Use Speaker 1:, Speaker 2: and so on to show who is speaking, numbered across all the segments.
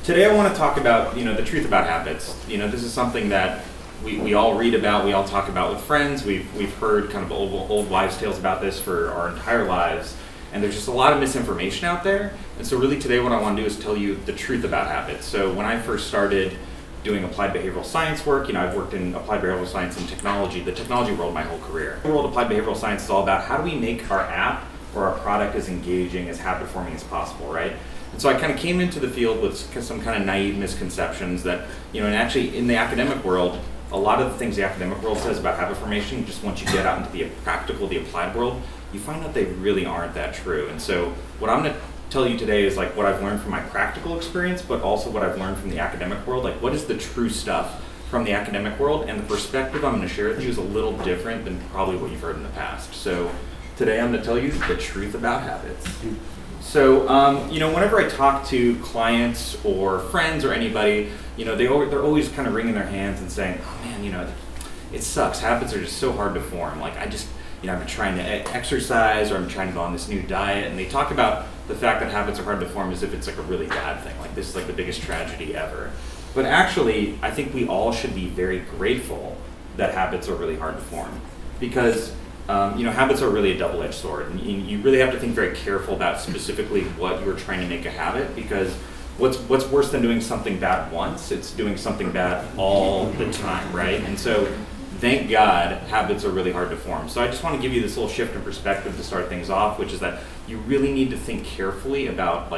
Speaker 1: Today I want to talk about, the truth about habits. This is something that we all read about, we all talk about with friends. We've heard kind of old wives' tales about this for our entire lives, and there's just a lot of misinformation out there. And so really today what I want to do is tell you the truth about habits. So when I first started doing applied behavioral science work, I've worked in applied behavioral science and technology, the technology world my whole career. The world of applied behavioral science is all about how do we make our app or our product as engaging, as habit-forming as possible, right? And so I kind of came into the field with some kind of naive misconceptions that, and actually in the academic world, a lot of the things the academic world says about habit formation, just once you get out into the practical, the applied world, you find out they really aren't that true. And so what I'm going to tell you today is like what I've learned from my practical experience, but also what I've learned from the academic world, like what is the true stuff from the academic world, and the perspective I'm going to share with you is a little different than probably what you've heard in the past. So today I'm going to tell you the truth about habits. So, whenever I talk to clients or friends or anybody, they're always kind of wringing their hands and saying, oh man, it sucks. Habits are just so hard to form. Like I've been trying to exercise, or I'm trying to go on this new diet. And they talk about the fact that habits are hard to form as if it's like a really bad thing. Like this is like the biggest tragedy ever. But actually, I think we all should be very grateful that habits are really hard to form, because habits are really a double-edged sword, and you really have to think very careful about specifically what you're trying to make a habit, because what's worse than doing something bad once? It's doing something bad all the time, right? And so thank God habits are really hard to form. So I just want to give you this little shift in perspective to start things off, which is that you really need to think carefully about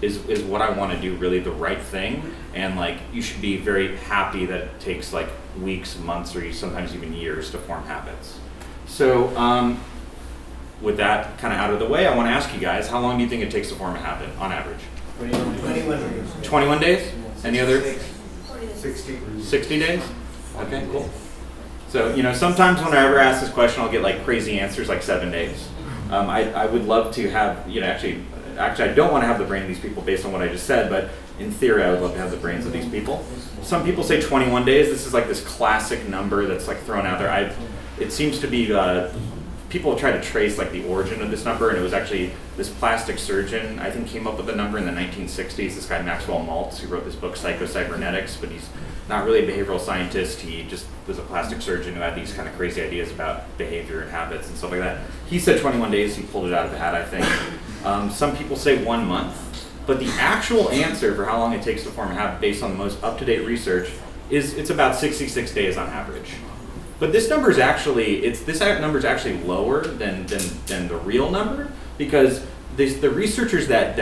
Speaker 1: is what I want to do really the right thing? And you should be very happy that it takes weeks, months, or sometimes even years to form habits. So with that kind of out of the way, I want to ask you guys, how long do you think it takes to form a habit on average?
Speaker 2: 21 days.
Speaker 1: 21 days? Any other?
Speaker 2: 60.
Speaker 1: 60 days? Okay, cool. So, sometimes whenever I ask this question, I'll get crazy answers, 7 days. I would love to have, actually I don't want to have the brain of these people based on what I just said, but in theory, I would love to have the brains of these people. Some people say 21 days. This is this classic number that's thrown out there. It seems to be, people have tried to trace the origin of this number, and it was actually this plastic surgeon, I think, came up with the number in the 1960s, this guy Maxwell Maltz, who wrote this book, Psycho-Cybernetics, but he's not really a behavioral scientist. He just was a plastic surgeon who had these kind of crazy ideas about behavior and habits and stuff like that. He said 21 days, he pulled it out of the hat, I think. Some people say 1 month, but the actual answer for how long it takes to form a habit based on the most up-to-date research is it's about 66 days on average. But this number is actually lower than the real number, because the researchers that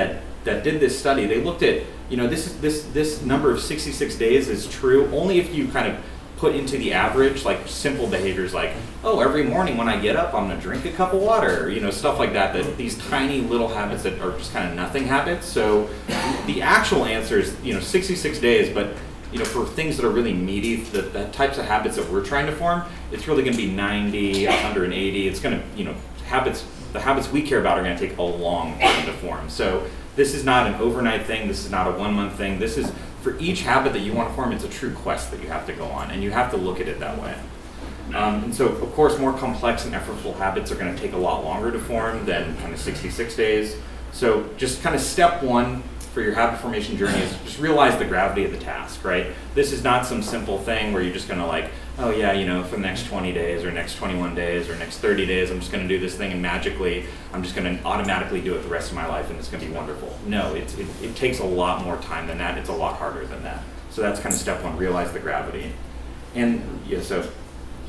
Speaker 1: did this study, they looked at this number of 66 days is true only if you kind of put into the average simple behaviors every morning when I get up I'm gonna drink a cup of water, stuff like that these tiny little habits that are just kind of nothing habits. So the actual answer is 66 days, but for things that are really meaty, the types of habits that we're trying to form, it's really going to be 90, 180. It's going to, the habits we care about are going to take a long time to form. So this is not an overnight thing. This is not a 1 month thing. This is, for each habit that you want to form, it's a true quest that you have to go on, and you have to look at it that way. And so, of course, more complex and effortful habits are going to take a lot longer to form than kind of 66 days. So just kind of step one for your habit formation journey is just realize the gravity of the task, right? This is not some simple thing where you're just gonna for the next 20 days or next 21 days or next 30 days, I'm just gonna do this thing and magically, I'm just gonna automatically do it the rest of my life and it's gonna be wonderful. No, it takes a lot more time than that. It's a lot harder than that. So that's kind of step one, realize the gravity. And so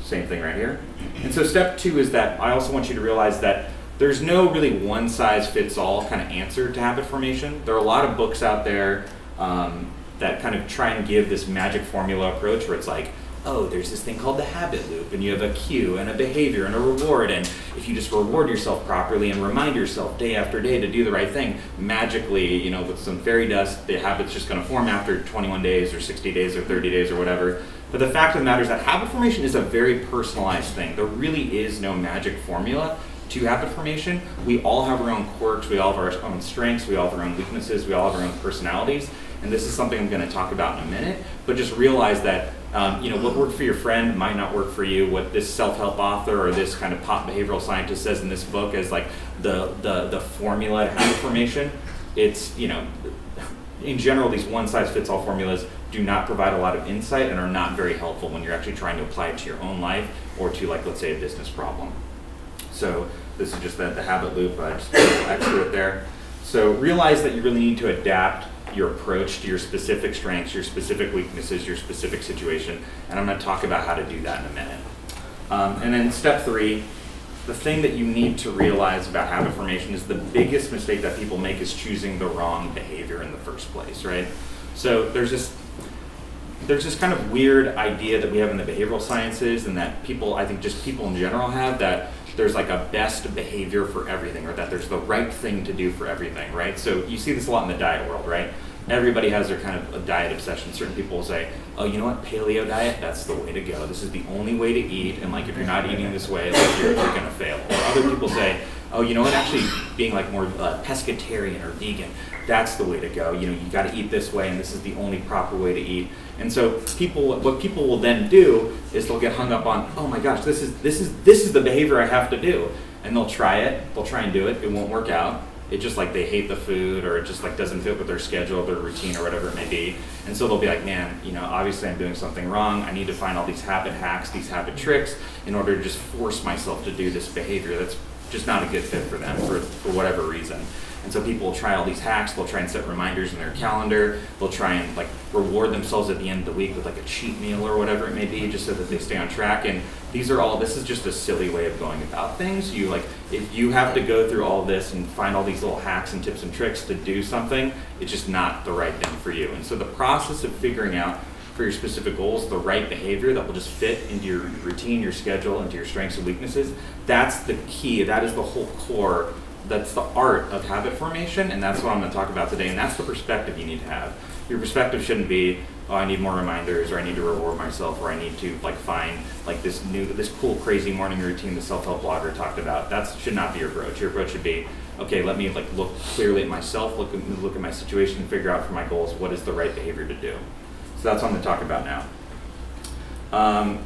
Speaker 1: same thing right here. And so step two is that I also want you to realize that there's no really one-size-fits-all kind of answer to habit formation. There are a lot of books out there that kind of try and give this magic formula approach where it's there's this thing called the habit loop, and you have a cue and a behavior and a reward, and if you just reward yourself properly and remind yourself day after day to do the right thing, magically, with some fairy dust, the habit's just going to form after 21 days or 60 days or 30 days or whatever. But the fact of the matter is that habit formation is a very personalized thing. There really is no magic formula to habit formation. We all have our own quirks, we all have our own strengths, we all have our own weaknesses, we all have our own personalities, and this is something I'm going to talk about in a minute, but just realize that what worked for your friend might not work for you. What this self-help author or this kind of pop behavioral scientist says in this book as the formula to habit formation, it's in general, these one-size-fits-all formulas do not provide a lot of insight and are not very helpful when you're actually trying to apply it to your own life or to, like, let's say, a business problem. So this is just the habit loop. I just threw it there. So realize that you really need to adapt your approach to your specific strengths, your specific weaknesses, your specific situation, and I'm going to talk about how to do that in a minute. And then step 3, the thing that you need to realize about habit formation is the biggest mistake that people make is choosing the wrong behavior in the first place, right? So there's this kind of weird idea that we have in the behavioral sciences, and that I think just people in general have, that there's like a best behavior for everything, or that there's the right thing to do for everything, right? So you see this a lot in the diet world, right? Everybody has their kind of a diet obsession. Certain people will say, oh, you know what, paleo diet, that's the way to go. This is the only way to eat, and like if you're not eating this way, like you're gonna fail. Or other people say, oh, you know what, actually being like more pescatarian or vegan, that's the way to go. You know, you gotta eat this way, and this is the only proper way to eat. And so what people will then do is they'll get hung up on, oh my gosh, this is the behavior I have to do. And they'll try and do it, it won't work out. It just like they hate the food, or it just like doesn't fit with their schedule, their routine, or whatever it may be. And so they'll be like, man, you know, obviously I'm doing something wrong. I need to find all these habit hacks, these habit tricks in order to just force myself to do this behavior that's just not a good fit for them for whatever reason. And so people will try all these hacks. They'll try and set reminders in their calendar. They'll try and like reward themselves at the end of the week with like a cheat meal or whatever it may be, just so that they stay on track. And this is just a silly way of going about things. If you have to go through all this and find all these little hacks and tips and tricks to do something, it's just not the right thing for you. And so the process of figuring out for your specific goals the right behavior that will just fit into your routine, your schedule, into your strengths and weaknesses, that's the key. That is the whole core. That's the art of habit formation, and that's what I'm going to talk about today, and that's the perspective you need to have. Your perspective shouldn't be, oh, I need more reminders, or I need to reward myself, or I need to like find like this cool crazy morning routine the self-help blogger talked about. That should not be your approach. Your approach should be, okay, let me like look clearly at myself, look at my situation, and figure out for my goals what is the right behavior to do. So that's what I'm going to talk about now.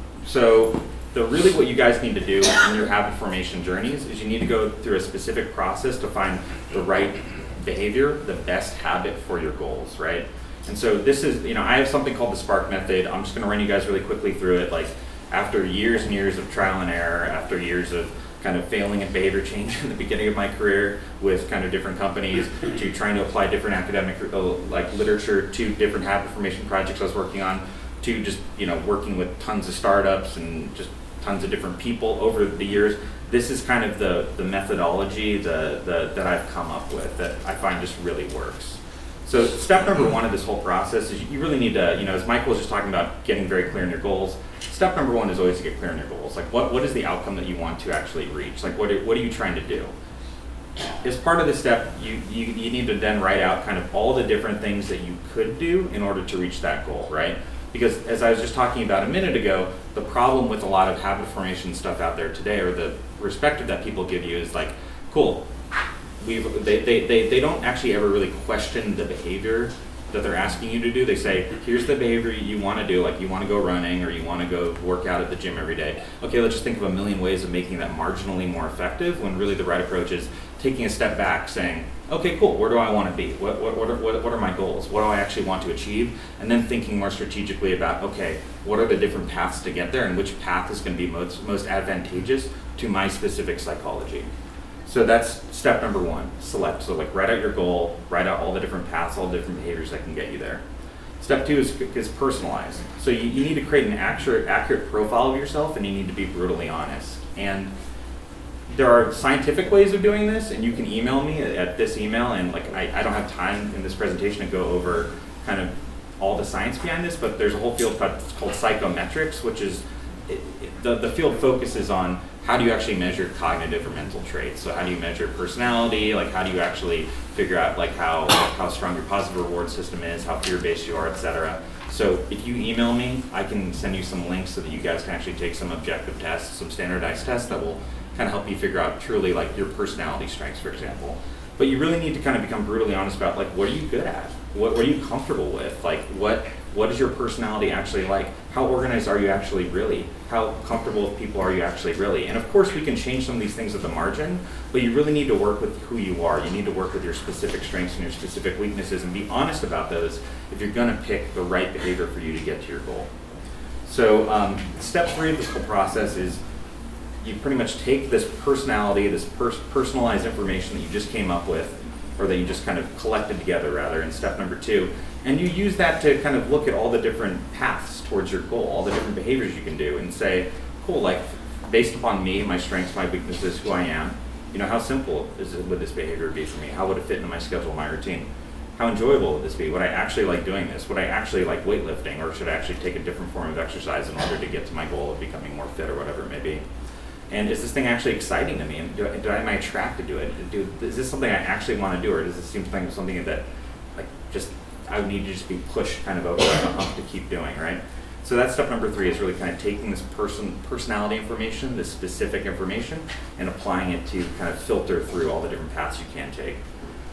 Speaker 1: Really what you guys need to do in your habit formation journeys is you need to go through a specific process to find the right behavior, the best habit for your goals, right? And so this is, I have something called the SPARK method. I'm just going to run you guys really quickly through it. Like after years and years of trial and error, after years of kind of failing at behavior change in the beginning of my career with kind of different companies, to trying to apply different academic like literature to different habit formation projects I was working on, to just working with tons of startups and just tons of different people over the years. This is kind of the methodology that I've come up with that I find just really works. So step number 1 of this whole process is you really need to, as Michael was just talking about getting very clear in your goals, step number 1 is always to get clear in your goals. Like what is the outcome that you want to actually reach? Like what are you trying to do? As part of this step, you need to then write out kind of all the different things that you could do in order to reach that goal, right? Because as I was just talking about a minute ago, the problem with a lot of habit formation stuff out there today, or the perspective that people give you, is like, cool, they don't actually ever really question the behavior that they're asking you to do. They say, here's the behavior you want to do, like you want to go running or you want to go work out at the gym every day. Okay, let's just think of a million ways of making that marginally more effective, when really the right approach is taking a step back, saying, okay, cool, where do I want to be? What are my goals? What do I actually want to achieve? And then thinking more strategically about, okay, what are the different paths to get there, and which path is going to be most advantageous to my specific psychology. So that's step number 1, select. So like write out your goal, write out all the different paths, all the different behaviors that can get you there. Step 2 is personalize. So you need to create an accurate profile of yourself, and you need to be brutally honest. And there are scientific ways of doing this, and you can email me at this email, and like I don't have time in this presentation to go over kind of all the science behind this, but there's a whole field called psychometrics, which is the field focuses on how do you actually measure cognitive or mental traits. So how do you measure personality? Like how do you actually figure out like how strong your positive reward system is, how fear-based you are, etc. So if you email me, I can send you some links so that you guys can actually take some objective tests, some standardized tests that will kind of help you figure out truly like your personality strengths, for example. But you really need to kind of become brutally honest about like, what are you good at? What are you comfortable with? Like, what is your personality actually like? How organized are you actually really? How comfortable with people are you actually really? And of course we can change some of these things at the margin, but you really need to work with who you are. You need to work with your specific strengths and your specific weaknesses and be honest about those if you're gonna pick the right behavior for you to get to your goal. So step 3 of this whole process is you pretty much take this personality, this personalized information that you just came up with, or that you just kind of collected together rather in step number 2, and you use that to kind of look at all the different paths towards your goal, all the different behaviors you can do, and say, cool, like based upon me, my strengths, my weaknesses, who I am, how simple would this behavior be for me? How would it fit into my schedule, my routine? How enjoyable would this be? Would I actually like doing this? Would I actually like weightlifting, or should I actually take a different form of exercise in order to get to my goal of becoming more fit or whatever it may be? And is this thing actually exciting to me? And am I attracted to it? Is this something I actually want to do, or does this seem like something that like just I would need to just be pushed kind of over the hump to keep doing, right? So that's step number 3, is really kind of taking this personality information, this specific information, and applying it to kind of filter through all the different paths you can take.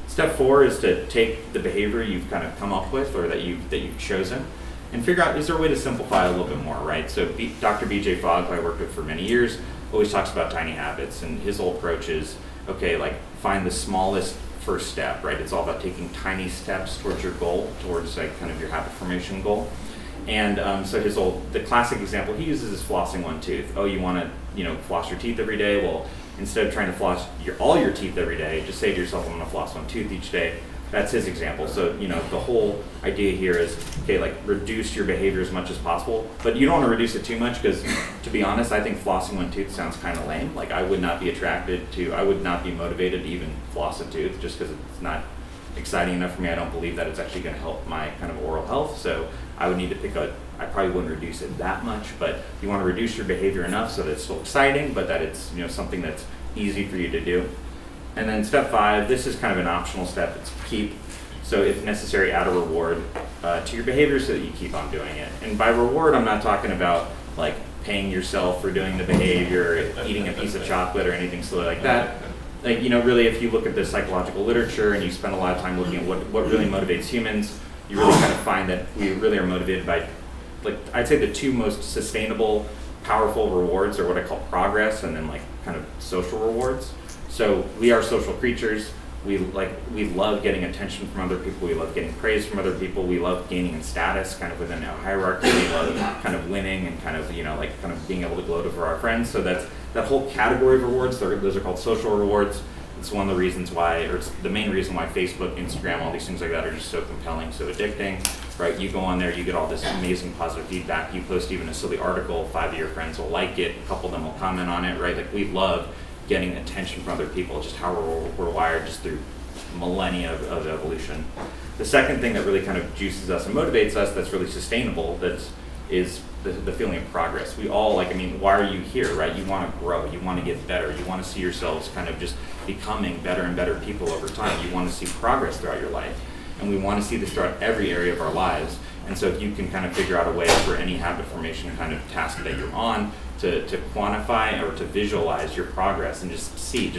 Speaker 1: Step 4 is to take the behavior you've kind of come up with, or that you've chosen, and figure out, is there a way to simplify a little bit more, right? So Dr. BJ Fogg, who I worked with for many years, always talks about tiny habits, and his whole approach is, okay, like find the smallest first step, right? It's all about taking tiny steps towards your goal, towards like kind of your habit formation goal. And so the classic example he uses is flossing one tooth. Oh, you want to, floss your teeth every day? Well, instead of trying to floss all your teeth every day, just say to yourself, I'm going to floss one tooth each day. That's his example. So, the whole idea here is, okay, like reduce your behavior as much as possible, but you don't want to reduce it too much because, to be honest, I think flossing one tooth sounds kind of lame. Like I would not be motivated to even floss a tooth just because it's not exciting enough for me. I don't believe that it's actually going to help my kind of oral health. So I would need to I probably wouldn't reduce it that much, but you want to reduce your behavior enough so that it's still exciting, but that it's, something that's easy for you to do. And then step 5, this is kind of an optional step, it's keep. So if necessary, add a reward to your behavior so that you keep on doing it. And by reward, I'm not talking about like paying yourself for doing the behavior, eating a piece of chocolate or anything silly like that. Like, really, if you look at the psychological literature and you spend a lot of time looking at what really motivates humans, you really kind of find that we really are motivated by, like, I'd say the 2 most sustainable, powerful rewards are what I call progress, and then like kind of social rewards. So we are social creatures. We love getting attention from other people. We love getting praise from other people. We love gaining in status kind of within a hierarchy. We love kind of winning and kind of, kind of being able to gloat over our friends. So that whole category of rewards, those are called social rewards. It's one of the reasons why, or it's the main reason why Facebook, Instagram, all these things like that are just so compelling, so addicting, right? You go on there, you get all this amazing positive feedback. You post even a silly article, 5 of your friends will like it, a couple of them will comment on it, right? Like we love getting attention from other people, just how we're wired just through millennia of evolution. The second thing that really kind of juices us and motivates us that's really sustainable is the feeling of progress. We all why are you here, right? You want to grow, you want to get better, you want to see yourselves kind of just becoming better and better people over time. You want to see progress throughout your life. And we want to see this throughout every area of our lives. And so if you can kind of figure out a way for any habit formation kind of task that you're on to quantify or to visualize your progress and just see,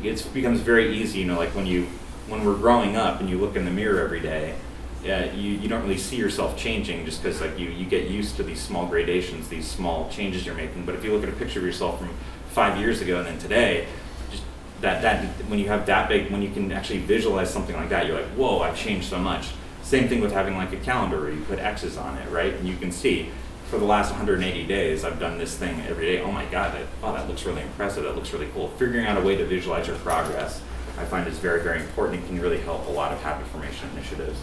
Speaker 1: it becomes very easy, like when we're growing up and you look in the mirror every day, you don't really see yourself changing just because you get used to these small gradations, these small changes you're making. But if you look at a picture of yourself from 5 years ago and then today, just that when you have that big, when you can actually visualize something like that, you're like, whoa, I've changed so much. Same thing with having like a calendar where you put X's on it, right? And you can see, for the last 180 days, I've done this thing every day. Oh my God, that looks really impressive. That looks really cool. Figuring out a way to visualize your progress, I find is very, very important and can really help a lot of habit formation initiatives.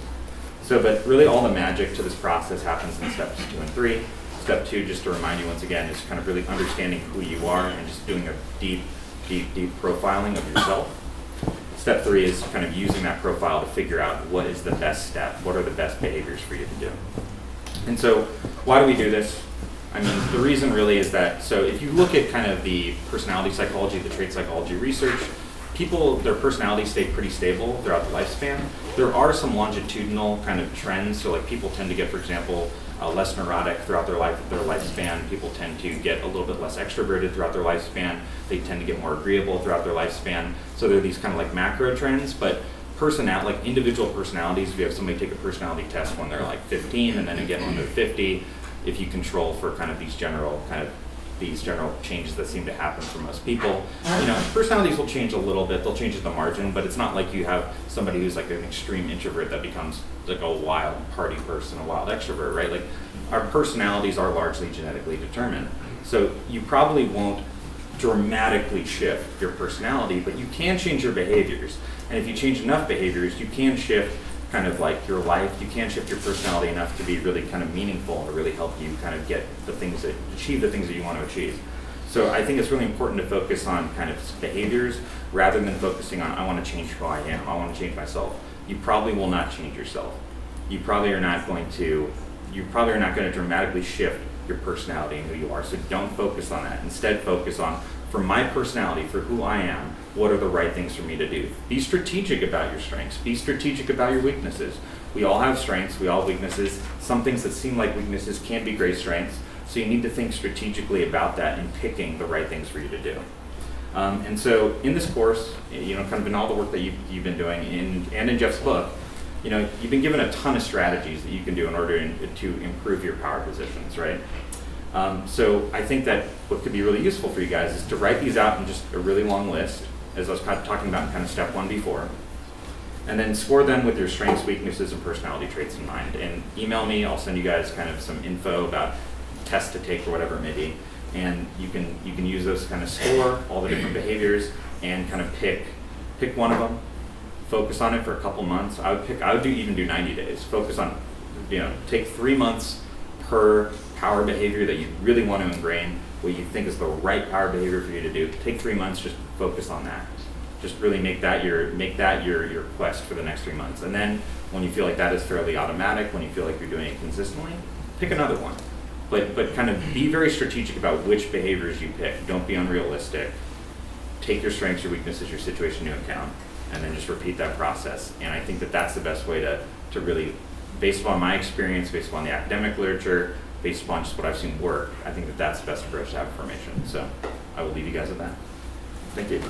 Speaker 1: So, but really all the magic to this process happens in steps 2 and 3. Step 2, just to remind you once again, is kind of really understanding who you are and just doing a deep profiling of yourself. Step 3 is kind of using that profile to figure out what is the best step, what are the best behaviors for you to do. And so why do we do this? I mean, the reason really is that, so if you look at kind of the personality psychology, the trait psychology research, people, their personalities stay pretty stable throughout the lifespan. There are some longitudinal kind of trends. So like people tend to get, for example, less neurotic throughout their lifespan. People tend to get a little bit less extroverted throughout their lifespan. They tend to get more agreeable throughout their lifespan. So there are these kind of like macro trends, but like individual personalities, if you have somebody take a personality test when they're like 15 and then again when they're 50, if you control for kind of these general changes that seem to happen for most people, personalities will change a little bit. They'll change at the margin, but it's not like you have somebody who's like an extreme introvert that becomes like a wild party person, a wild extrovert, right? Like our personalities are largely genetically determined. So you probably won't dramatically shift your personality, but you can change your behaviors. And if you change enough behaviors, you can shift kind of like your life, you can shift your personality enough to be really kind of meaningful and to really help you kind of achieve the things that you want to achieve. So I think it's really important to focus on kind of behaviors rather than focusing on, I want to change who I am, I want to change myself. You probably will not change yourself. You probably are not going to dramatically shift your personality and who you are. So don't focus on that. Instead, focus on, for my personality, for who I am, what are the right things for me to do? Be strategic about your strengths. Be strategic about your weaknesses. We all have strengths, we all have weaknesses. Some things that seem like weaknesses can be great strengths. So you need to think strategically about that and picking the right things for you to do. And so in this course, kind of in all the work that you've been doing and in Jeff's book, you've been given a ton of strategies that you can do in order to improve your power positions, right? So I think that what could be really useful for you guys is to write these out in just a really long list, as I was kind of talking about in kind of step one before, and then score them with your strengths, weaknesses, and personality traits in mind. And email me, I'll send you guys kind of some info about tests to take or whatever it may be. And you can use those to kind of score all the different behaviors and kind of pick one of them, focus on it for a couple months. I would even do 90 days. Focus on, take 3 months per power behavior that you really want to ingrain, what you think is the right power behavior for you to do. Take 3 months, just focus on that. Just really make that your quest for the next 3 months. And then when you feel like that is fairly automatic, when you feel like you're doing it consistently, pick another one. But kind of be very strategic about which behaviors you pick. Don't be unrealistic. Take your strengths, your weaknesses, your situation into account, and then just repeat that process. And I think that that's the best way to really, based upon my experience, based upon the academic literature, based upon just what I've seen work, I think that that's the best approach to have formation. So I will leave you guys with that. Thank you.